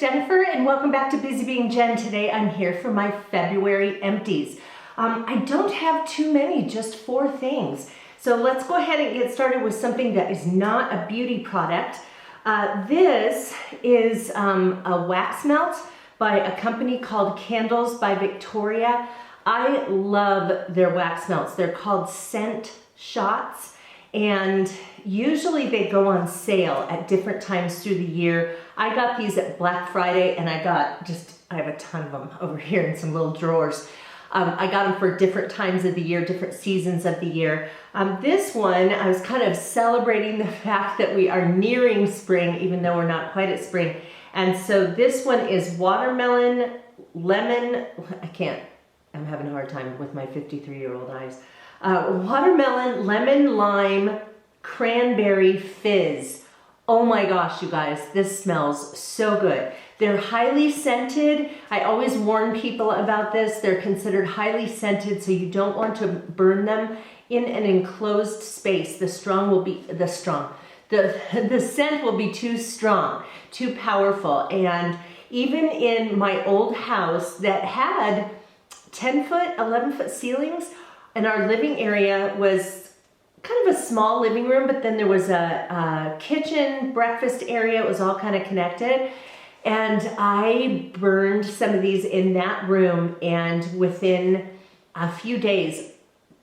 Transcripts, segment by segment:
Jennifer, and welcome back to Busy Being Jen. Today I'm here for my February empties. I don't have too many, just 4 things. So let's go ahead and get started with something that is not a beauty product. This is a wax melt by a company called Candles by Victoria. I love their wax melts. They're called scent shots, and usually they go on sale at different times through the year. I got these at Black Friday, and I have a ton of them over here in some little drawers. I got them for different times of the year, different seasons of the year. This one, I was kind of celebrating the fact that we are nearing spring, even though we're not quite at spring. And so this one is watermelon, lemon, I'm having a hard time with my 53-year-old eyes. Watermelon, lemon, lime, cranberry fizz. Oh my gosh, you guys, this smells so good. They're highly scented. I always warn people about this. They're considered highly scented, so you don't want to burn them in an enclosed space. The scent will be too strong, too powerful. And even in my old house that had 10-foot, 11-foot ceilings, and our living area was kind of a small living room, but then there was a kitchen, breakfast area. It was all kind of connected. And I burned some of these in that room, and within a few days,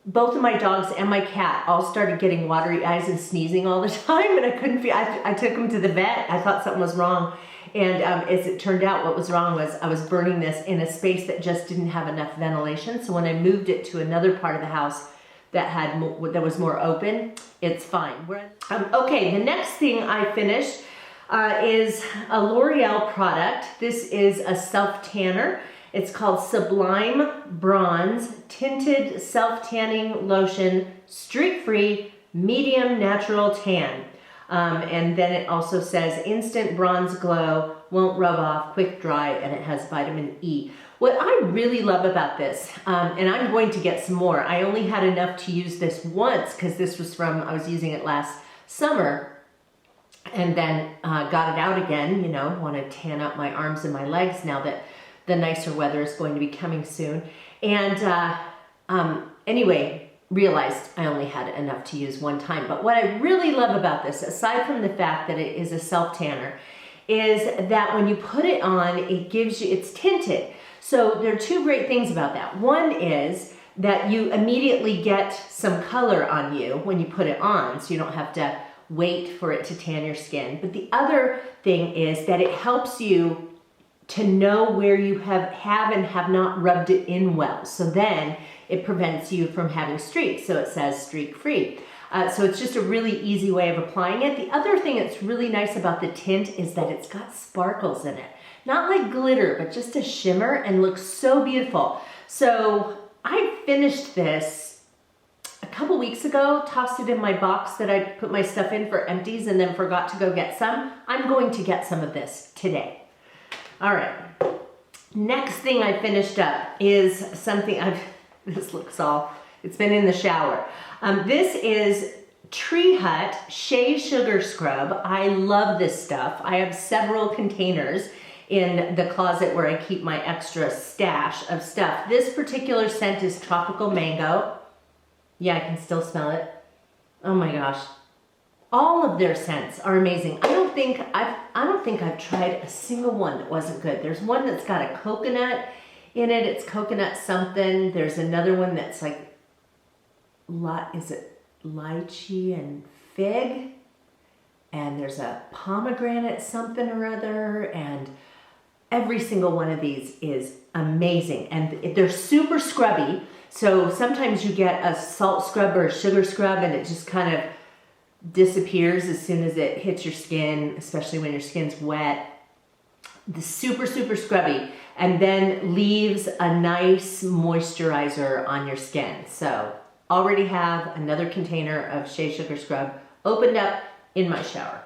both of my dogs and my cat all started getting watery eyes and sneezing all the time, and I couldn't feel. I took them to the vet. I thought something was wrong, and as it turned out, what was wrong was I was burning this in a space that just didn't have enough ventilation. So when I moved it to another part of the house that was more open, it's fine. Okay, the next thing I finished is a L'Oreal product. This is a self-tanner. It's called Sublime Bronze Tinted Self-Tanning Lotion, streak-free, medium natural tan. And then it also says instant bronze glow, won't rub off, quick dry, and it has vitamin E. What I really love about this, and I'm going to get some more. I only had enough to use this once because this was I was using it last summer, and then got it out again, want to tan up my arms and my legs now that the nicer weather is going to be coming soon. And anyway, realized I only had enough to use one time. But what I really love about this, aside from the fact that it is a self-tanner, is that when you put it on, it's tinted. So there are 2 great things about that. One is that you immediately get some color on you when you put it on, so you don't have to wait for it to tan your skin. But the other thing is that it helps you to know where you have and have not rubbed it in well. So then it prevents you from having streaks. So it says streak free. So it's just a really easy way of applying it. The other thing that's really nice about the tint is that it's got sparkles in it. Not like glitter, but just a shimmer, and looks so beautiful. So I finished this a couple weeks ago, tossed it in my box that I put my stuff in for empties, and then forgot to go get some. I'm going to get some of this today. All right. Next thing I finished up is something it's been in the shower. This is Tree Hut Shea Sugar Scrub. I love this stuff. I have several containers in the closet where I keep my extra stash of stuff. This particular scent is Tropical Mango. Yeah, I can still smell it. Oh my gosh. All of their scents are amazing. I don't think I've tried a single one that wasn't good. There's one that's got a coconut in it. It's coconut something. There's another one that's like, is it lychee and fig? And there's a pomegranate something or other, and every single one of these is amazing. And they're super scrubby. So sometimes you get a salt scrub or a sugar scrub, and it just kind of disappears as soon as it hits your skin, especially when your skin's wet. The super, super scrubby, and then leaves a nice moisturizer on your skin. So already have another container of Shea Sugar Scrub opened up in my shower.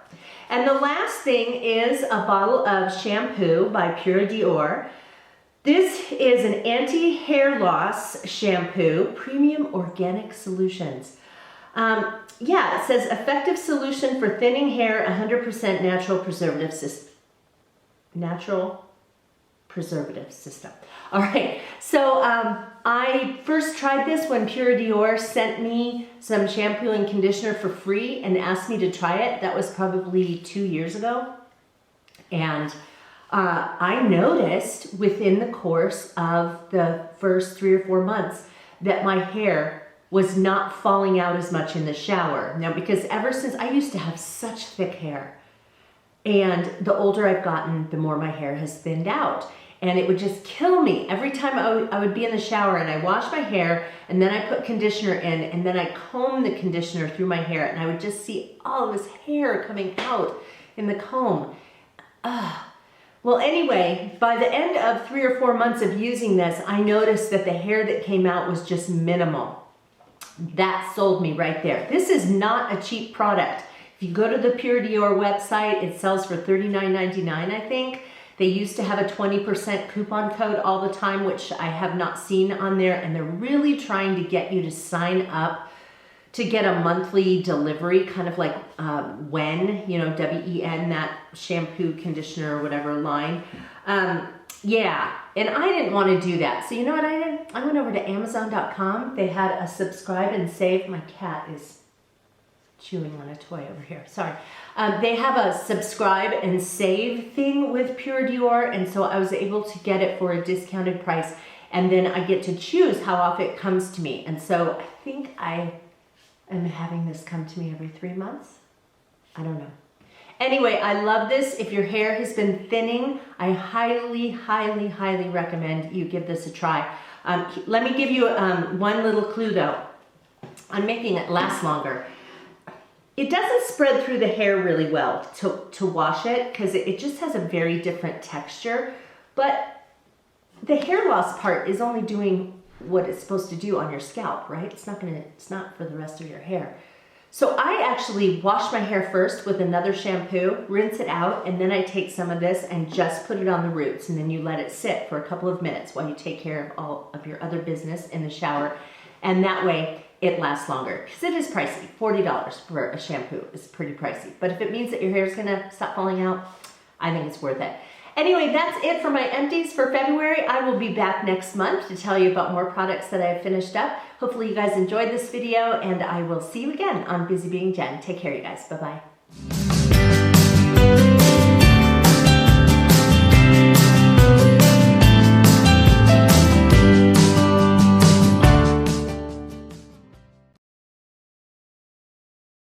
And the last thing is a bottle of shampoo by Purad'or. This is an anti-hair loss shampoo, premium organic solutions. Yeah, it says effective solution for thinning hair, 100% natural preservative natural preservative system. All right, so I first tried this when Purad'or sent me some shampoo and conditioner for free and asked me to try it. That was probably 2 years ago. And I noticed within the course of the first 3 or 4 months that my hair was not falling out as much in the shower. Now, because ever since I used to have such thick hair, and the older I've gotten, the more my hair has thinned out. And it would just kill me. Every time I would be in the shower and I wash my hair and then I put conditioner in and then I comb the conditioner through my hair and I would just see all of this hair coming out in the comb. Well, anyway, by the end of 3 or 4 months of using this, I noticed that the hair that came out was just minimal. That sold me right there. This is not a cheap product. If you go to the Purad'or website, it sells for $39.99, I think. They used to have a 20% coupon code all the time, which I have not seen on there, and they're really trying to get you to sign up to get a monthly delivery, kind of like WEN, you know, W-E-N, that shampoo, conditioner, or whatever line. Yeah, and I didn't want to do that. So you know what I did? I went over to Amazon.com. They had a subscribe and save. My cat is chewing on a toy over here, sorry. They have a subscribe and save thing with Purad'or, and so I was able to get it for a discounted price, and then I get to choose how often it comes to me. And so I think I am having this come to me every 3 months. I don't know. Anyway, I love this. If your hair has been thinning, I highly, highly, highly recommend you give this a try. Let me give you one little clue though. I'm making it last longer. It doesn't spread through the hair really well to wash it because it just has a very different texture. But the hair loss part is only doing what it's supposed to do on your scalp, right? It's not for the rest of your hair. So I actually wash my hair first with another shampoo, rinse it out, and then I take some of this and just put it on the roots, and then you let it sit for a couple of minutes while you take care of all of your other business in the shower. And that way it lasts longer, because it is pricey. $40 for a shampoo is pretty pricey. But if it means that your hair is gonna stop falling out, I think it's worth it. Anyway, that's it for my empties for February. I will be back next month to tell you about more products that I have finished up. Hopefully you guys enjoyed this video, and I will see you again on Busy Being Jen. Take care, you guys. Bye-bye.